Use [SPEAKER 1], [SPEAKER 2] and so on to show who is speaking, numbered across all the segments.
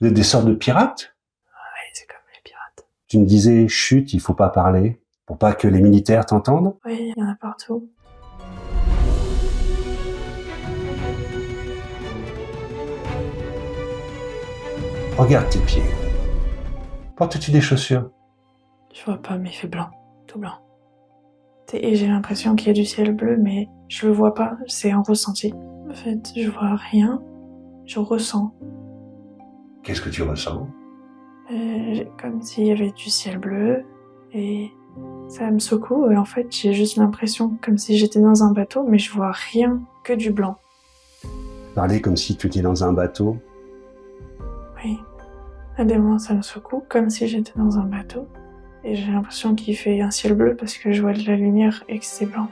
[SPEAKER 1] Vous êtes des sortes de pirates?
[SPEAKER 2] Oui, c'est comme les pirates.
[SPEAKER 1] Tu me disais, chut, il faut pas parler, pour pas que les militaires t'entendent?
[SPEAKER 2] Oui, il y en a partout.
[SPEAKER 1] Regarde tes pieds. Portes-tu des chaussures?
[SPEAKER 2] Je vois pas, mais il fait blanc. Tout blanc. Et j'ai l'impression qu'il y a du ciel bleu, mais je le vois pas, c'est un ressenti. En fait, je vois rien, je ressens.
[SPEAKER 1] Qu'est-ce que tu ressens?
[SPEAKER 2] Comme s'il y avait du ciel bleu, et ça me secoue, et en fait, j'ai juste l'impression comme si j'étais dans un bateau, mais je vois rien que du blanc.
[SPEAKER 1] Parler comme si tu étais dans un bateau.
[SPEAKER 2] Oui. À des moments, ça me secoue, comme si j'étais dans un bateau, et j'ai l'impression qu'il fait un ciel bleu parce que je vois de la lumière et que c'est blanc.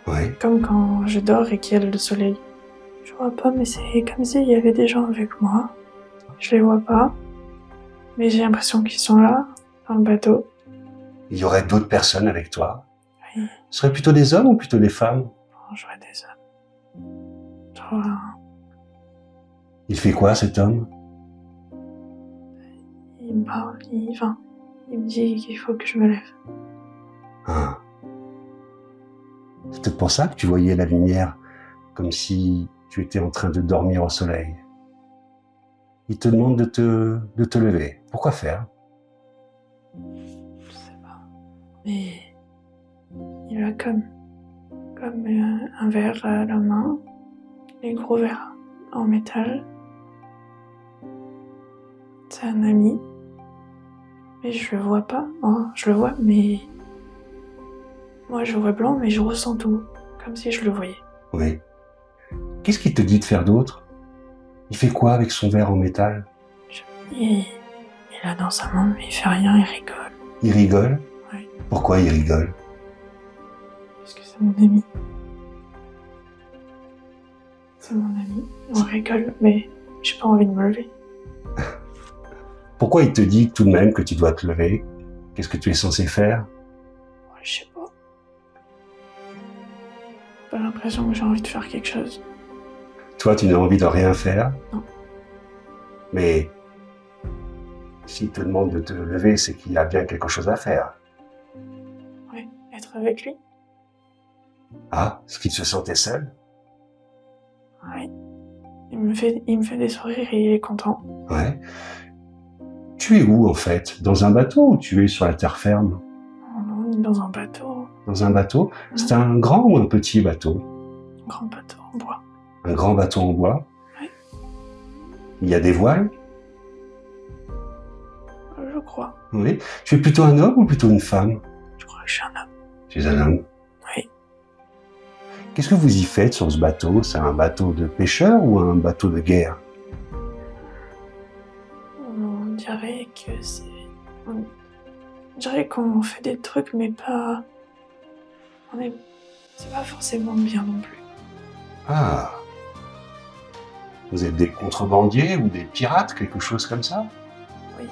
[SPEAKER 1] Ouais.
[SPEAKER 2] Comme quand je dors et qu'il y a le soleil. Je vois pas, mais c'est comme s'il y avait des gens avec moi. Je les vois pas, mais j'ai l'impression qu'ils sont là, dans le bateau.
[SPEAKER 1] Il y aurait d'autres personnes avec toi.
[SPEAKER 2] Oui,
[SPEAKER 1] Ce seraient plutôt des hommes ou plutôt des femmes?
[SPEAKER 2] bon, je vois des hommes. Je vois
[SPEAKER 1] Il fait quoi, cet homme?
[SPEAKER 2] il me parle, il me dit qu'il faut que je me lève.
[SPEAKER 1] Ah. C'est peut-être pour ça que tu voyais la lumière comme si tu étais en train de dormir au soleil. Il te demande de te lever. Pourquoi faire?
[SPEAKER 2] Je sais pas. Mais il a comme un verre à la main, les gros verres en métal. C'est un ami. Mais je le vois pas. Oh, je le vois, mais moi je vois blanc, mais je ressens tout. Comme si je le voyais.
[SPEAKER 1] Oui. Qu'est-ce qu'il te dit de faire d'autre? Il fait quoi avec son verre en métal?
[SPEAKER 2] Il a dans sa main, mais il fait rien, il rigole.
[SPEAKER 1] Il rigole?
[SPEAKER 2] Oui.
[SPEAKER 1] Pourquoi il rigole?
[SPEAKER 2] Parce que c'est mon ami. C'est mon ami. On rigole, mais j'ai pas envie de me lever.
[SPEAKER 1] Pourquoi il te dit tout de même que tu dois te lever? Qu'est-ce que tu es censé faire?
[SPEAKER 2] Ouais, je sais pas. J'ai pas l'impression que j'ai envie de faire quelque chose.
[SPEAKER 1] Toi, tu n'as envie de rien faire?
[SPEAKER 2] Non.
[SPEAKER 1] Mais s'il te demande de te lever, c'est qu'il y a bien quelque chose à faire.
[SPEAKER 2] Ouais, être avec lui.
[SPEAKER 1] Ah, est-ce qu'il se sentait seul?
[SPEAKER 2] Ouais. Il me fait des sourires et il est content.
[SPEAKER 1] Ouais. Tu es où, en fait? Dans un bateau ou tu es sur la terre ferme?
[SPEAKER 2] On est dans un bateau.
[SPEAKER 1] Dans un bateau? C'est un grand ou un petit bateau?
[SPEAKER 2] Un grand bateau en bois.
[SPEAKER 1] Un grand bateau en bois?
[SPEAKER 2] Ouais.
[SPEAKER 1] Il y a des voiles?
[SPEAKER 2] Je crois.
[SPEAKER 1] Oui. Tu es plutôt un homme ou plutôt une femme?
[SPEAKER 2] Je crois que je suis un homme.
[SPEAKER 1] Tu es un homme.
[SPEAKER 2] Oui.
[SPEAKER 1] Qu'est-ce que vous y faites sur ce bateau? C'est un bateau de pêcheurs ou un bateau de guerre?
[SPEAKER 2] On dirait que c'est... On dirait qu'on fait des trucs, mais pas... C'est pas forcément bien non plus.
[SPEAKER 1] Ah. Vous êtes des contrebandiers ou des pirates, quelque chose comme ça?
[SPEAKER 2] Oui.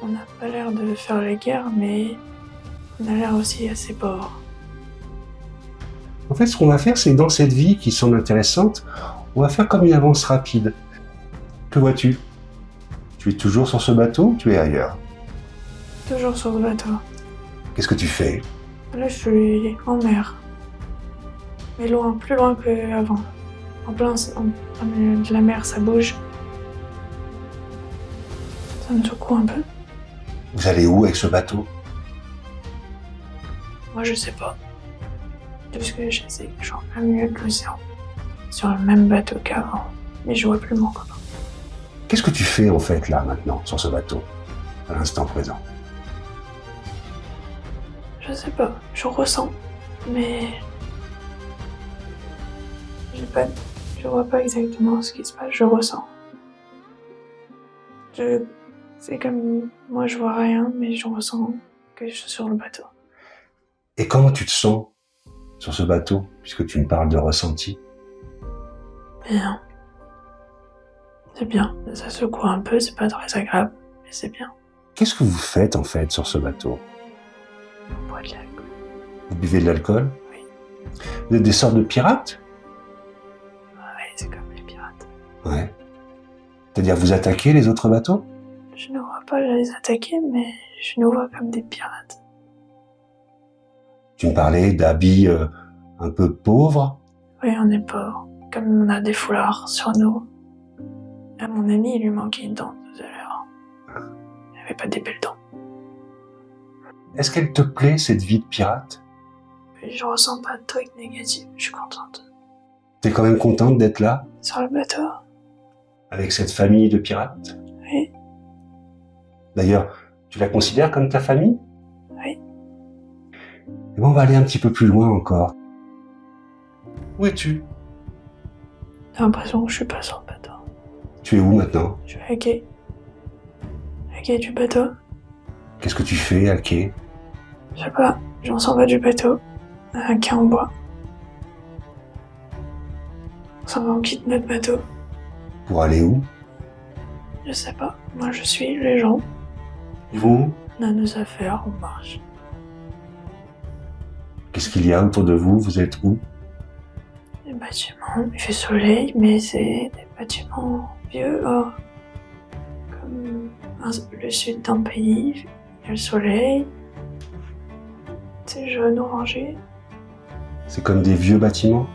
[SPEAKER 2] On n'a pas l'air de faire la guerre, mais on a l'air aussi assez pauvre.
[SPEAKER 1] En fait, ce qu'on va faire, c'est dans cette vie qui semble intéressante, on va faire comme une avance rapide. Que vois-tu? Tu es toujours sur ce bateau ou tu es ailleurs?
[SPEAKER 2] Toujours sur le bateau.
[SPEAKER 1] Qu'est-ce que tu fais?
[SPEAKER 2] Là, je suis en mer. Mais loin, plus loin qu'avant. En milieu de la mer, ça bouge. Ça me secoue un peu.
[SPEAKER 1] Vous allez où avec ce bateau?
[SPEAKER 2] Moi, je sais pas. Tout ce que je sais, je suis en plein milieu de l'océan. Sur le même bateau qu'avant. Mais je vois plus mon copain.
[SPEAKER 1] Qu'est-ce que tu fais en fait là, maintenant, sur ce bateau, à l'instant présent?
[SPEAKER 2] Je sais pas, je ressens. Mais... Je vois pas exactement ce qui se passe, je ressens. C'est comme... Moi, je vois rien, mais je ressens que je suis sur le bateau.
[SPEAKER 1] Et comment tu te sens sur ce bateau, puisque tu me parles de ressenti?
[SPEAKER 2] Bien. C'est bien. Ça secoue un peu, c'est pas très agréable, mais c'est bien.
[SPEAKER 1] Qu'est-ce que vous faites en fait sur ce bateau?
[SPEAKER 2] On boit de l'alcool.
[SPEAKER 1] Vous buvez de l'alcool?
[SPEAKER 2] Oui.
[SPEAKER 1] Vous êtes des sortes de pirates?
[SPEAKER 2] Ouais, c'est comme les pirates.
[SPEAKER 1] Ouais. C'est-à-dire vous attaquez les autres bateaux?
[SPEAKER 2] Je ne vois pas les attaquer, mais je nous vois comme des pirates.
[SPEAKER 1] Tu me parlais d'habits un peu pauvres.
[SPEAKER 2] Oui, on est pauvres. Comme on a des foulards sur nous. À mon ami, il lui manquait une dent tout à l'heure. Il n'avait pas des belles dents.
[SPEAKER 1] Est-ce qu'elle te plaît, cette vie de pirate?
[SPEAKER 2] Je ressens pas de trucs négatifs, je suis contente.
[SPEAKER 1] T'es quand même contente d'être là,
[SPEAKER 2] Sur le bateau?
[SPEAKER 1] avec cette famille de pirates?
[SPEAKER 2] Oui.
[SPEAKER 1] D'ailleurs, tu la considères comme ta famille?
[SPEAKER 2] Oui.
[SPEAKER 1] Et bon, on va aller un petit peu plus loin encore. Où es-tu?
[SPEAKER 2] J'ai l'impression que je suis pas sur le bateau.
[SPEAKER 1] Tu es où maintenant?
[SPEAKER 2] Je suis à quai. À quai du bateau?
[SPEAKER 1] Qu'est-ce que tu fais à quai?
[SPEAKER 2] Je sais pas, j'en s'en va du bateau. Un quai en bois. On s'en va, on quitte notre bateau.
[SPEAKER 1] Pour aller où?
[SPEAKER 2] Je sais pas, moi je suis les gens.
[SPEAKER 1] Ils vont où?
[SPEAKER 2] On a nos affaires, on marche.
[SPEAKER 1] Qu'est-ce qu'il y a autour de vous? Vous êtes où?
[SPEAKER 2] Des bâtiments, il fait soleil, mais c'est des bâtiments vieux. Oh. Comme le sud d'un pays, il y a le soleil. C'est jaune orangé.
[SPEAKER 1] C'est comme des vieux bâtiments?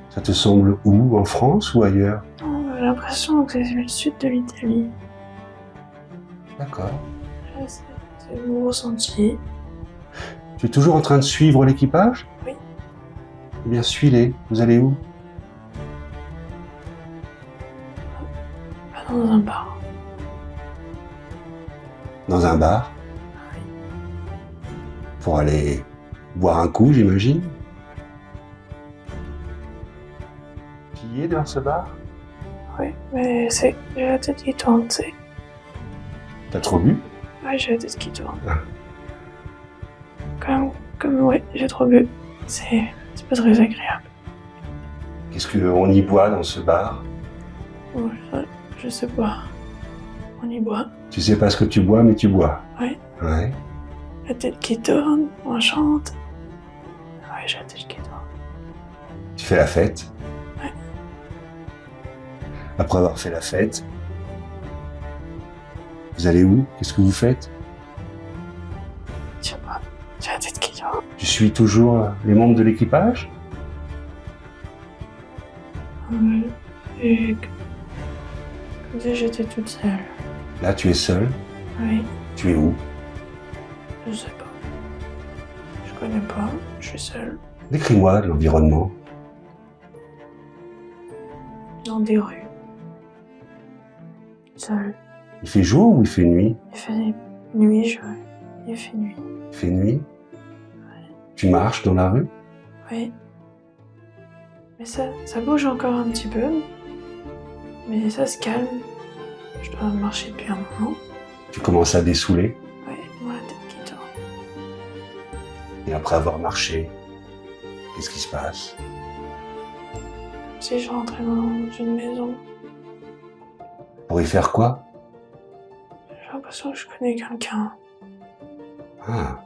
[SPEAKER 1] Ça te semble où? En France ou ailleurs?
[SPEAKER 2] J'ai l'impression que c'est le sud de l'Italie.
[SPEAKER 1] D'accord.
[SPEAKER 2] C'est mon ressenti.
[SPEAKER 1] Tu es toujours en train de suivre l'équipage?
[SPEAKER 2] Oui.
[SPEAKER 1] Eh bien, suis-les. Vous allez où?
[SPEAKER 2] Pas dans un bar.
[SPEAKER 1] Dans un bar?
[SPEAKER 2] Oui.
[SPEAKER 1] Pour aller boire un coup, j'imagine? Qui est dans ce bar?
[SPEAKER 2] Oui, mais j'ai la tête qui tourne, tu sais.
[SPEAKER 1] T'as trop bu?
[SPEAKER 2] Ouais, j'ai la tête qui tourne.
[SPEAKER 1] Ah.
[SPEAKER 2] Ouais, j'ai trop bu. C'est pas très agréable.
[SPEAKER 1] Qu'est-ce qu'on y boit dans ce bar?
[SPEAKER 2] Oh, je sais pas. On y boit.
[SPEAKER 1] Tu sais pas ce que tu bois, mais tu bois.
[SPEAKER 2] Ouais.
[SPEAKER 1] Ouais.
[SPEAKER 2] La tête qui tourne, on chante. Ouais, j'ai la tête qui tourne.
[SPEAKER 1] Tu fais la fête.
[SPEAKER 2] Ouais.
[SPEAKER 1] Après avoir fait la fête, vous allez où? Qu'est-ce que vous faites?
[SPEAKER 2] Je sais pas, j'ai la tête qui tourne.
[SPEAKER 1] Tu suis toujours les membres de l'équipage?
[SPEAKER 2] Et comme si j'étais toute seule.
[SPEAKER 1] Là, tu es seul.
[SPEAKER 2] Oui,
[SPEAKER 1] Tu es où?
[SPEAKER 2] je sais pas. Je connais pas, je suis seule.
[SPEAKER 1] Décris-moi l'environnement.
[SPEAKER 2] Dans des rues. Seule.
[SPEAKER 1] Il fait jour ou il fait nuit?
[SPEAKER 2] Il fait nuit, il fait nuit.
[SPEAKER 1] Il fait nuit? Tu marches dans la rue?
[SPEAKER 2] Oui. Mais ça bouge encore un petit peu. Mais ça se calme. Je dois marcher depuis un moment.
[SPEAKER 1] Tu commences à dessouler?
[SPEAKER 2] Ouais, moi la tête qui tourne.
[SPEAKER 1] Et après avoir marché, qu'est-ce qui se passe?
[SPEAKER 2] Comme si je rentrais dans une maison.
[SPEAKER 1] Pour y faire quoi?
[SPEAKER 2] J'ai l'impression que je connais quelqu'un.
[SPEAKER 1] Ah.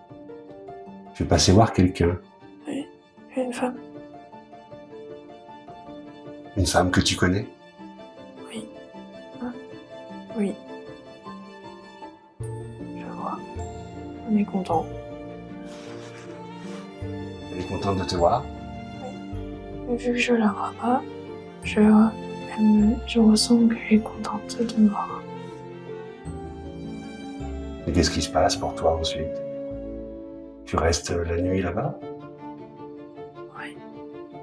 [SPEAKER 1] Tu veux passer voir quelqu'un?
[SPEAKER 2] Oui, une femme.
[SPEAKER 1] Une femme que tu connais?
[SPEAKER 2] Oui. Hein? Oui. Je vois. On est content.
[SPEAKER 1] Elle est contente de te voir?
[SPEAKER 2] Mais vu que je la vois pas, je ressens qu'elle est contente de me voir.
[SPEAKER 1] Et qu'est-ce qui se passe pour toi ensuite? Tu restes la nuit là-bas?
[SPEAKER 2] Oui.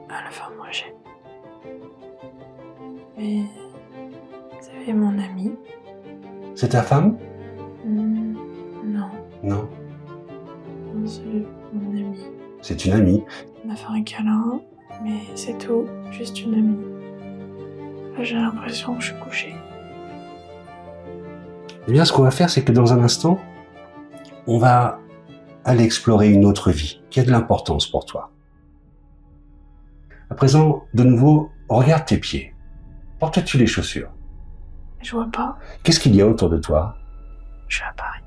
[SPEAKER 2] À la fin, moi j'ai. Mais vous savez, mon ami.
[SPEAKER 1] C'est ta femme?
[SPEAKER 2] Non.
[SPEAKER 1] Non.
[SPEAKER 2] Non, c'est mon ami.
[SPEAKER 1] C'est une amie.
[SPEAKER 2] On m'a fait un câlin, mais c'est tout, juste une amie. Là, j'ai l'impression que je suis couchée.
[SPEAKER 1] Eh bien, ce qu'on va faire, c'est que dans un instant, on va aller explorer une autre vie qui a de l'importance pour toi. À présent, de nouveau, regarde tes pieds. Portes-tu les chaussures?
[SPEAKER 2] Je vois pas,
[SPEAKER 1] Qu'est-ce qu'il y a autour de toi?
[SPEAKER 2] je suis à Paris.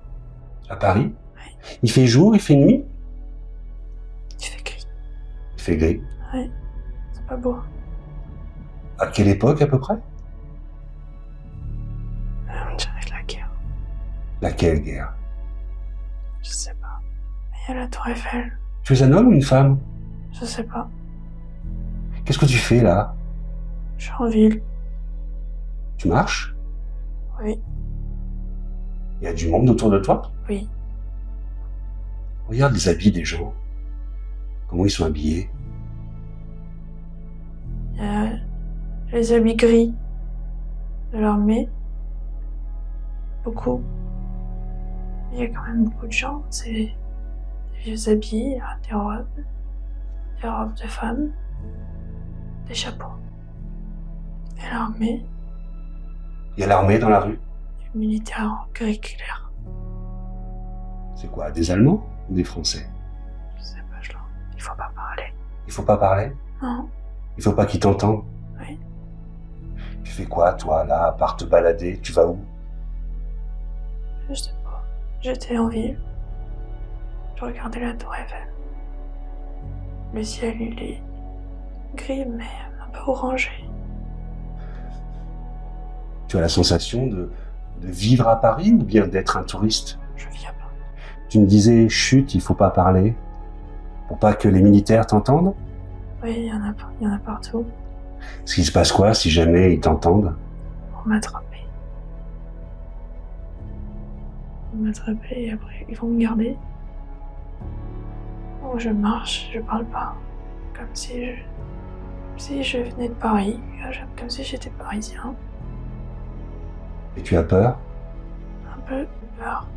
[SPEAKER 1] À Paris?
[SPEAKER 2] Oui.
[SPEAKER 1] Il fait jour, il fait nuit?
[SPEAKER 2] Il fait gris.
[SPEAKER 1] Il fait gris.
[SPEAKER 2] Ouais, c'est pas beau.
[SPEAKER 1] À quelle époque à peu près? Laquelle guerre?
[SPEAKER 2] Je sais pas. Mais il y a la Tour Eiffel.
[SPEAKER 1] Tu es un homme ou une femme?
[SPEAKER 2] Je sais pas.
[SPEAKER 1] Qu'est-ce que tu fais là?
[SPEAKER 2] Je suis en ville.
[SPEAKER 1] Tu marches?
[SPEAKER 2] Oui.
[SPEAKER 1] Il y a du monde autour de toi?
[SPEAKER 2] Oui.
[SPEAKER 1] Regarde les habits des gens. Comment ils sont habillés?
[SPEAKER 2] Il y a les habits gris de l'armée. Beaucoup. Il y a quand même beaucoup de gens. C'est des vieux habits, des robes de femmes, des chapeaux. Et l'armée,
[SPEAKER 1] Il y a l'armée dans la rue?
[SPEAKER 2] les militaires en gris clair.
[SPEAKER 1] C'est quoi, des Allemands ou des Français?
[SPEAKER 2] Je sais pas, il faut pas parler.
[SPEAKER 1] Il faut pas parler?
[SPEAKER 2] Non.
[SPEAKER 1] Il faut pas qu'ils t'entendent?
[SPEAKER 2] Oui.
[SPEAKER 1] Tu fais quoi, toi, là, à part te balader? Tu vas où?
[SPEAKER 2] Je sais pas. J'étais en ville. Je regardais la Tour Eiffel. Le ciel, il est gris, mais un peu orangé.
[SPEAKER 1] Tu as la sensation de vivre à Paris ou bien d'être un touriste?
[SPEAKER 2] Je vis à Paris.
[SPEAKER 1] Tu me disais, chut, il faut pas parler, pour pas que les militaires t'entendent?
[SPEAKER 2] Oui, il y en a partout.
[SPEAKER 1] Ce qui se passe quoi si jamais ils t'entendent?
[SPEAKER 2] Pour m'attraper. Et après, ils vont me garder. Bon, je marche, je parle pas. Comme si je venais de Paris. Comme si j'étais parisien.
[SPEAKER 1] Et tu as peur?
[SPEAKER 2] Un peu peur.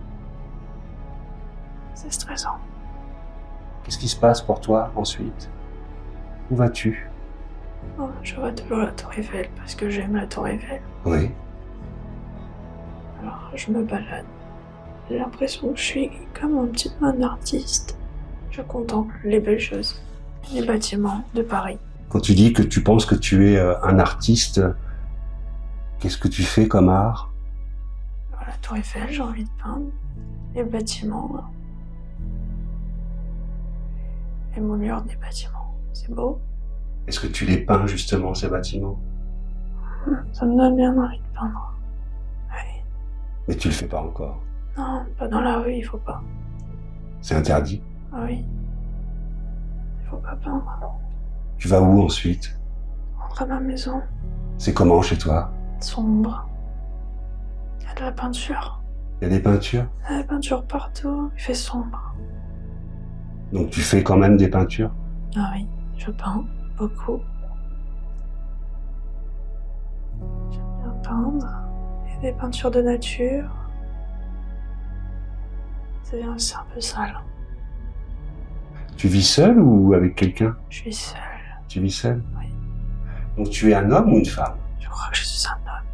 [SPEAKER 2] C'est stressant.
[SPEAKER 1] Qu'est-ce qui se passe pour toi ensuite? Où vas-tu?
[SPEAKER 2] Oh, je vois toujours la Tour Eiffel parce que j'aime la Tour Eiffel.
[SPEAKER 1] Oui.
[SPEAKER 2] Alors je me balade. J'ai l'impression que je suis comme un petit peu un artiste. Je contemple les belles choses, les bâtiments de Paris.
[SPEAKER 1] Quand tu dis que tu penses que tu es un artiste, qu'est-ce que tu fais comme art?
[SPEAKER 2] La Tour Eiffel, j'ai envie de peindre. Les bâtiments. Les moulures des bâtiments. C'est beau.
[SPEAKER 1] Est-ce que tu les peins justement, ces bâtiments?
[SPEAKER 2] Ça me donne bien envie de peindre. Oui.
[SPEAKER 1] Mais tu le fais pas encore.
[SPEAKER 2] Non, pas dans la rue, il faut pas.
[SPEAKER 1] C'est interdit.
[SPEAKER 2] Ah oui. Il faut pas peindre.
[SPEAKER 1] Tu vas où ensuite?
[SPEAKER 2] Rentre à ma maison.
[SPEAKER 1] C'est comment chez toi?
[SPEAKER 2] Sombre. Il y a de la peinture.
[SPEAKER 1] Il y a des peintures?
[SPEAKER 2] Il y a de la peinture partout. Il fait sombre.
[SPEAKER 1] Donc tu fais quand même des peintures?
[SPEAKER 2] Ah oui, je peins beaucoup. J'aime bien peindre. Il y a des peintures de nature. C'est un peu sale.
[SPEAKER 1] Tu vis seul ou avec quelqu'un?
[SPEAKER 2] Je suis seule.
[SPEAKER 1] Tu vis seul?
[SPEAKER 2] Oui.
[SPEAKER 1] Donc tu es un homme ou une femme?
[SPEAKER 2] Je crois que je suis un homme.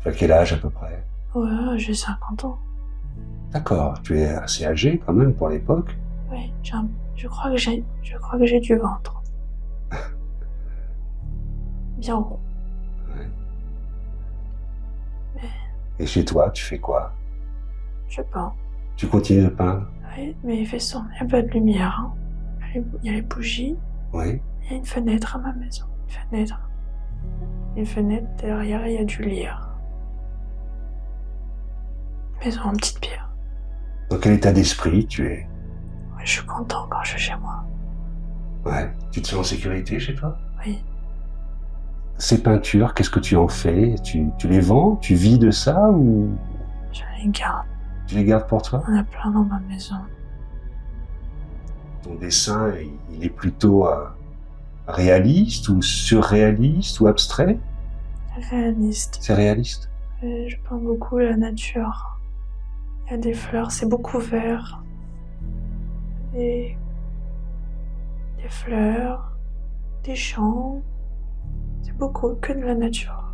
[SPEAKER 1] Tu as quel âge à peu près?
[SPEAKER 2] Ouais, j'ai 50 ans.
[SPEAKER 1] D'accord, tu es assez âgé quand même pour l'époque.
[SPEAKER 2] Oui, je crois que j'ai du ventre. Bien rond.
[SPEAKER 1] Ouais.
[SPEAKER 2] Mais
[SPEAKER 1] Et chez toi, tu fais quoi?
[SPEAKER 2] je peins.
[SPEAKER 1] Tu continues de peindre?
[SPEAKER 2] Oui, mais il fait sombre. Il n'y a pas de lumière. Hein. Il y a les bougies.
[SPEAKER 1] Oui.
[SPEAKER 2] Il y a une fenêtre à ma maison. Une fenêtre derrière, il y a du lierre. Maison en petite pierre.
[SPEAKER 1] Dans quel état d'esprit tu es?
[SPEAKER 2] Ouais, je suis content quand je suis chez moi.
[SPEAKER 1] Ouais. Tu te sens en sécurité chez toi?
[SPEAKER 2] Oui.
[SPEAKER 1] Ces peintures, qu'est-ce que tu en fais? Tu les vends? Tu vis de ça ou
[SPEAKER 2] Je les garde.
[SPEAKER 1] tu les gardes pour toi?
[SPEAKER 2] On a plein dans ma maison.
[SPEAKER 1] Ton dessin, il est plutôt réaliste ou surréaliste ou abstrait?
[SPEAKER 2] Réaliste.
[SPEAKER 1] C'est réaliste?
[SPEAKER 2] Je peins beaucoup la nature. Il y a des fleurs, c'est beaucoup vert. Des fleurs, des champs. C'est beaucoup que de la nature.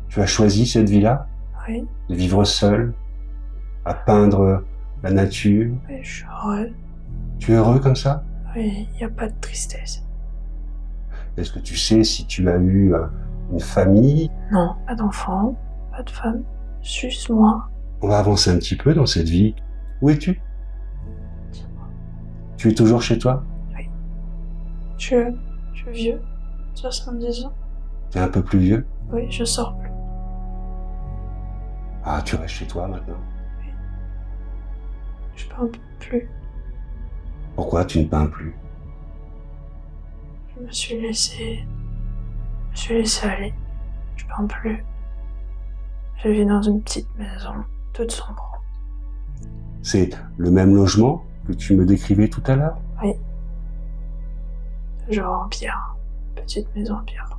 [SPEAKER 1] Tu as choisi cette vie-là?
[SPEAKER 2] Oui,
[SPEAKER 1] De vivre seul, à peindre la nature?
[SPEAKER 2] oui, je suis heureux.
[SPEAKER 1] Tu es heureux comme ça?
[SPEAKER 2] Oui, il n'y a pas de tristesse.
[SPEAKER 1] Est-ce que tu sais si tu as eu une famille?
[SPEAKER 2] Non, pas d'enfant, pas de femme, juste moi.
[SPEAKER 1] On va avancer un petit peu dans cette vie. Où es-tu? Tu es toujours chez toi?
[SPEAKER 2] Je suis vieux, 70 ans.
[SPEAKER 1] Tu es un peu plus vieux?
[SPEAKER 2] Oui, je sors plus.
[SPEAKER 1] Ah, tu restes chez toi maintenant?
[SPEAKER 2] Je peins plus.
[SPEAKER 1] Pourquoi tu ne peins plus?
[SPEAKER 2] Je me suis laissé aller. Je peins plus. Je vis dans une petite maison, toute sombre.
[SPEAKER 1] C'est le même logement que tu me décrivais tout à l'heure?
[SPEAKER 2] Oui. Genre en pierre. Petite maison en pierre.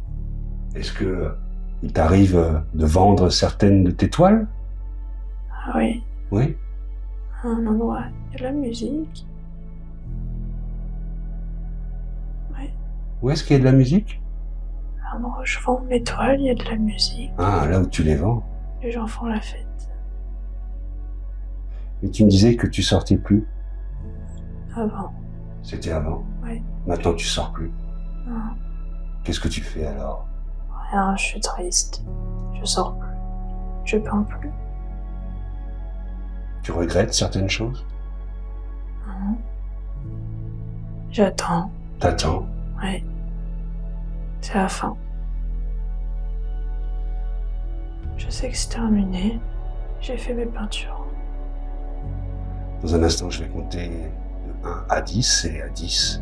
[SPEAKER 1] Est-ce que il t'arrive de vendre certaines de tes toiles?
[SPEAKER 2] Ah oui.
[SPEAKER 1] Oui.
[SPEAKER 2] À un endroit, il y a de la musique. Oui.
[SPEAKER 1] Où est-ce qu'il y a de la musique?
[SPEAKER 2] À un endroit où je vends mes toiles, il y a de la musique.
[SPEAKER 1] Ah, là où tu les vends.
[SPEAKER 2] Les gens font la fête.
[SPEAKER 1] Mais tu me disais que tu sortais plus.
[SPEAKER 2] Avant.
[SPEAKER 1] C'était avant.
[SPEAKER 2] Oui.
[SPEAKER 1] Maintenant tu sors plus.
[SPEAKER 2] Non.
[SPEAKER 1] Qu'est-ce que tu fais alors?
[SPEAKER 2] Rien, je suis triste. Je sors plus. Je peins plus.
[SPEAKER 1] Tu regrettes certaines choses?
[SPEAKER 2] Non. J'attends.
[SPEAKER 1] T'attends.
[SPEAKER 2] Oui. C'est la fin. Je sais que c'est terminé. J'ai fait mes peintures.
[SPEAKER 1] Dans un instant, je vais compter de 1 à 10, et à 10,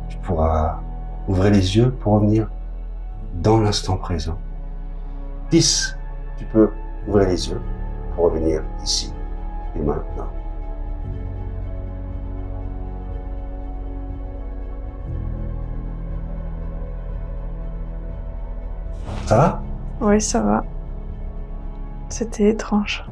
[SPEAKER 1] tu pourras ouvrir les yeux pour revenir dans l'instant présent. 10, tu peux ouvrir les yeux pour revenir ici et maintenant. Ça va?
[SPEAKER 2] Oui, ça va. C'était étrange.